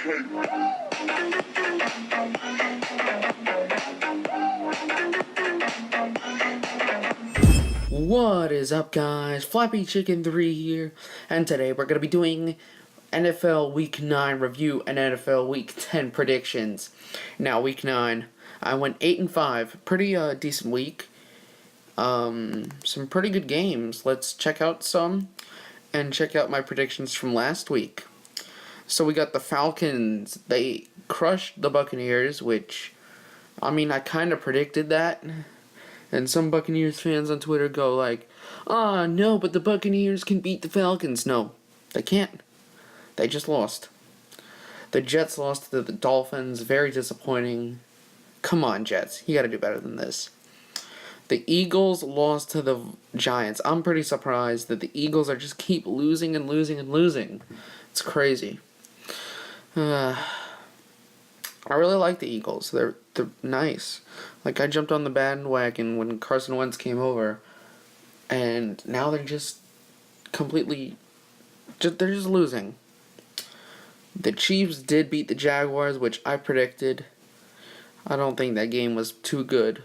What is up, guys? Flappy Chicken 3 here, and today we're going to be doing NFL Week 9 review and NFL Week 10 predictions. Now, Week 9, I went 8-5, pretty decent week. Some pretty good games. Let's check out some, and check out my predictions from last week. So we got the Falcons. They crushed the Buccaneers, which, I mean, I kind of predicted that. And some Buccaneers fans on Twitter go like, no, but the Buccaneers can beat the Falcons. No, they can't. They just lost. The Jets lost to the Dolphins. Very disappointing. Come on, Jets. You gotta do better than this. The Eagles lost to the Giants. I'm pretty surprised that the Eagles are just keep losing and losing and losing. It's crazy. I really like the Eagles. They're nice. Like, I jumped on the bandwagon when Carson Wentz came over, and now they're just completely, they're just losing. The Chiefs did beat the Jaguars, which I predicted. I don't think that game was too good.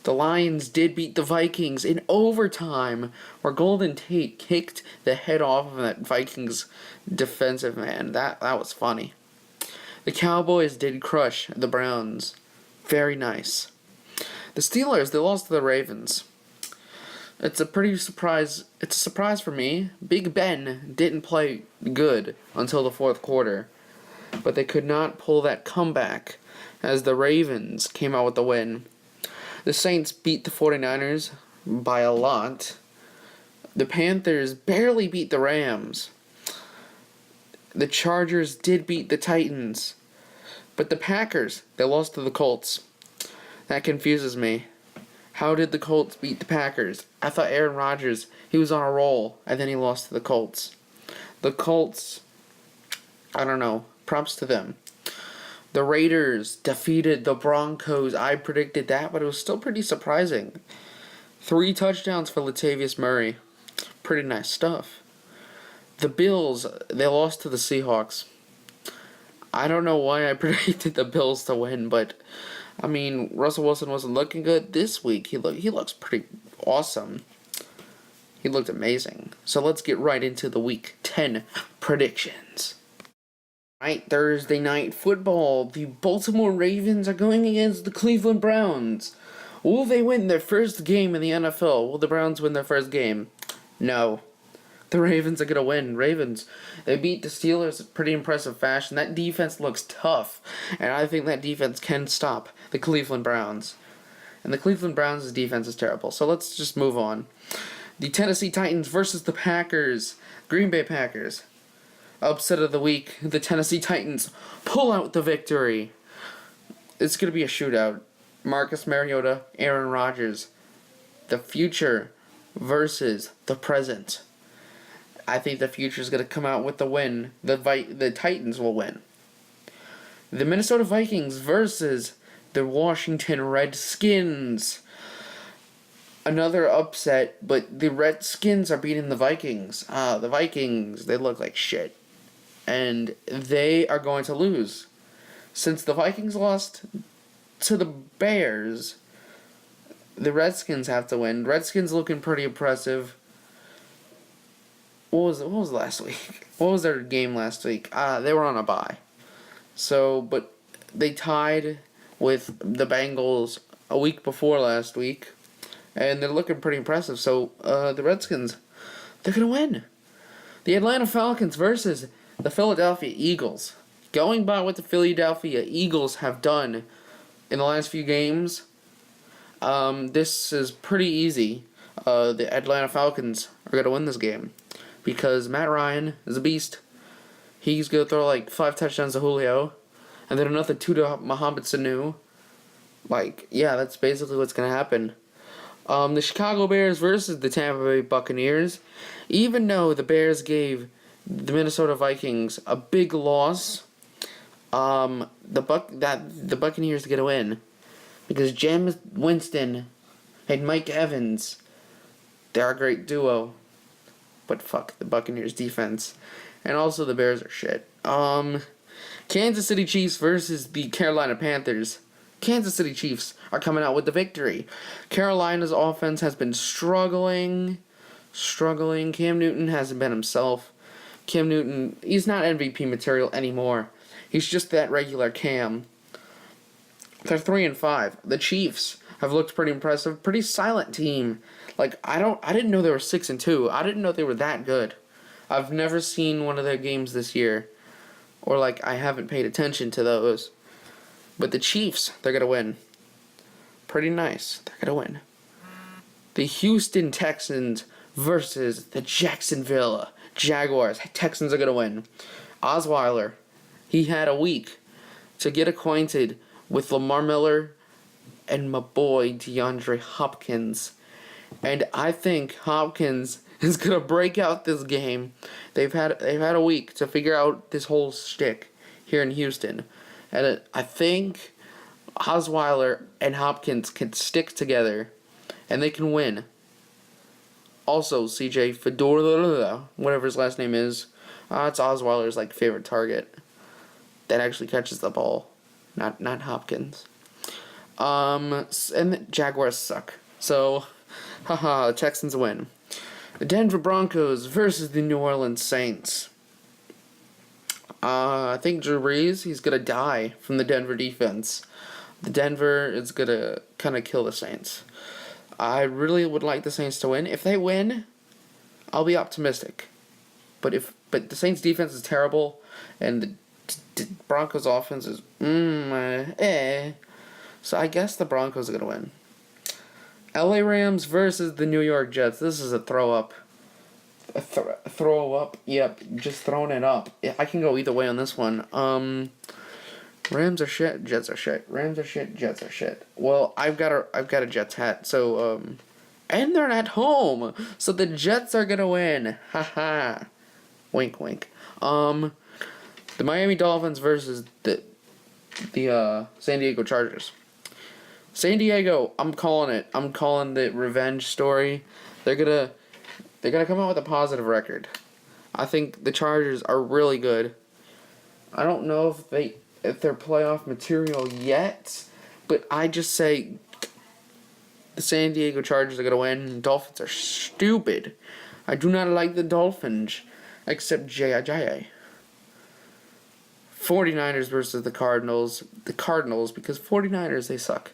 The Lions did beat the Vikings in overtime, where Golden Tate kicked the head off of that Vikings defensive man. That was funny. The Cowboys did crush the Browns. Very nice. The Steelers, they lost to the Ravens. It's a surprise for me. Big Ben didn't play good until the fourth quarter, but they could not pull that comeback as the Ravens came out with the win. The Saints beat the 49ers by a lot. The Panthers barely beat the Rams. The Chargers did beat the Titans. But the Packers, they lost to the Colts. That confuses me. How did the Colts beat the Packers? I thought Aaron Rodgers, he was on a roll, and then he lost to the Colts. The Colts, I don't know. Props to them. The Raiders defeated the Broncos. I predicted that, but it was still pretty surprising. 3 touchdowns for Latavius Murray. Pretty nice stuff. The Bills, they lost to the Seahawks. I don't know why I predicted the Bills to win, but, I mean, Russell Wilson wasn't looking good this week. He looks pretty awesome. He looked amazing. So let's get right into the Week 10 predictions. Right, Thursday night football. The Baltimore Ravens are going against the Cleveland Browns. Will they win their first game in the NFL? Will the Browns win their first game? No. The Ravens are going to win. Ravens, they beat the Steelers in pretty impressive fashion. That defense looks tough, and I think that defense can stop the Cleveland Browns. And the Cleveland Browns' defense is terrible, so let's just move on. The Tennessee Titans versus the Packers. Green Bay Packers. Upset of the week. The Tennessee Titans pull out the victory. It's going to be a shootout. Marcus Mariota, Aaron Rodgers. The future versus the present. I think the future is going to come out with the win. The Titans will win. The Minnesota Vikings versus the Washington Redskins. Another upset, but the Redskins are beating the Vikings. The Vikings, they look like shit. And they are going to lose. Since the Vikings lost to the Bears, the Redskins have to win. Redskins looking pretty impressive. What was last week? What was their game last week? They were on a bye. So, but they tied with the Bengals a week before last week. And they're looking pretty impressive. So, the Redskins, they're going to win. The Atlanta Falcons versus the Philadelphia Eagles. Going by what the Philadelphia Eagles have done in the last few games, this is pretty easy. The Atlanta Falcons are going to win this game. Because Matt Ryan is a beast. He's going to throw like 5 touchdowns to Julio. And then another 2 to Mohamed Sanu. Like, yeah, that's basically what's going to happen. The Chicago Bears versus the Tampa Bay Buccaneers. Even though the Bears gave the Minnesota Vikings a big loss, the Buccaneers get a win. Because Jameis Winston and Mike Evans, they're a great duo. But fuck the Buccaneers defense. And also the Bears are shit. Kansas City Chiefs versus the Carolina Panthers. Kansas City Chiefs are coming out with the victory. Carolina's offense has been struggling. Cam Newton hasn't been himself. Cam Newton, he's not MVP material anymore. He's just that regular Cam. They're 3-5. The Chiefs have looked pretty impressive. Pretty silent team. Like, I didn't know they were 6-2. I didn't know they were that good. I've never seen one of their games this year. Or, like, I haven't paid attention to those. But the Chiefs, they're going to win. Pretty nice. They're going to win. The Houston Texans versus the Jacksonville Jaguars. Texans are going to win. Osweiler, he had a week to get acquainted with Lamar Miller and my boy DeAndre Hopkins. And I think Hopkins is going to break out this game. They've had a week to figure out this whole shtick here in Houston. And I think Osweiler and Hopkins can stick together and they can win. Also, CJ Fedora, whatever his last name is, it's Osweiler's like favorite target that actually catches the ball, not Hopkins. And the Jaguars suck. So, the Texans win. The Denver Broncos versus the New Orleans Saints. I think Drew Brees, he's going to die from the Denver defense. The Denver is going to kind of kill the Saints. I really would like the Saints to win. If they win, I'll be optimistic. But the Saints defense is terrible, and the Broncos offense is So I guess the Broncos are going to win. LA Rams versus the New York Jets. This is a throw-up. Throw-up? Yep, just throwing it up. I can go either way on this one. Rams are shit, Jets are shit. Rams are shit, Jets are shit. Well, I've got a Jets hat, so, and they're at home, so the Jets are gonna win. Haha. Wink, wink. The Miami Dolphins versus the San Diego Chargers. San Diego, I'm calling it. I'm calling the revenge story. They're gonna come out with a positive record. I think the Chargers are really good. I don't know if they're playoff material yet, but I just say the San Diego Chargers are gonna win. Dolphins are stupid. I do not like the Dolphins, except J.I.J.A. 49ers versus the Cardinals. The Cardinals, because 49ers, they suck.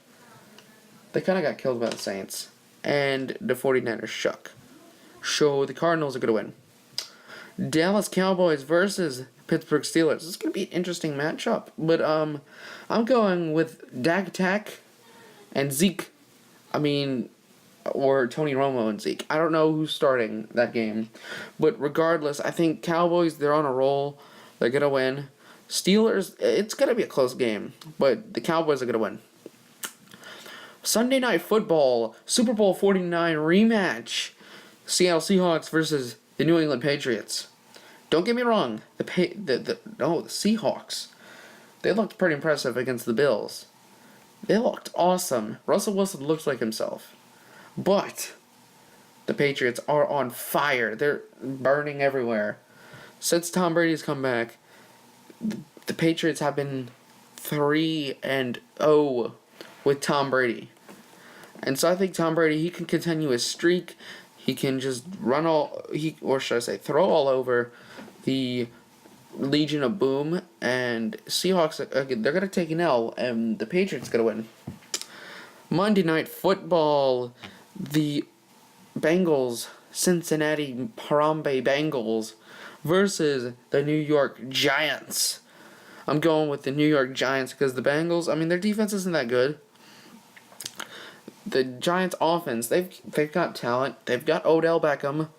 They kind of got killed by the Saints, and the 49ers shook. So the Cardinals are going to win. Dallas Cowboys versus Pittsburgh Steelers. This is going to be an interesting matchup, but I'm going with Dak and Zeke. Or Tony Romo and Zeke. I don't know who's starting that game, but regardless, I think Cowboys, they're on a roll. They're going to win. Steelers, it's going to be a close game, but the Cowboys are going to win. Sunday Night Football, Super Bowl 49 rematch. Seattle Seahawks versus the New England Patriots. Don't get me wrong, the Seahawks, they looked pretty impressive against the Bills. They looked awesome. Russell Wilson looks like himself. But the Patriots are on fire. They're burning everywhere. Since Tom Brady's come back, the Patriots have been 3-0 with Tom Brady. And so I think Tom Brady, he can continue his streak. He can just throw all over the Legion of Boom. And Seahawks, they're going to take an L, and the Patriots going to win. Monday Night Football, the Bengals, Cincinnati Harambe Bengals versus the New York Giants. I'm going with the New York Giants because the Bengals, their defense isn't that good. The Giants offense, they've got talent. They've got Odell Beckham,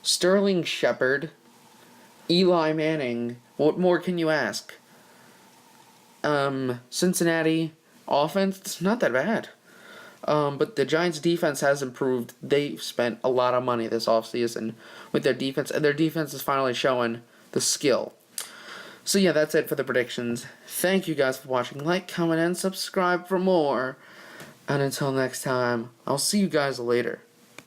Sterling Shepard, Eli Manning. What more can you ask? Cincinnati offense, it's not that bad. But the Giants defense has improved. They've spent a lot of money this offseason with their defense, and their defense is finally showing the skill. So yeah, that's it for the predictions. Thank you guys for watching. Like, comment, and subscribe for more. And until next time, I'll see you guys later.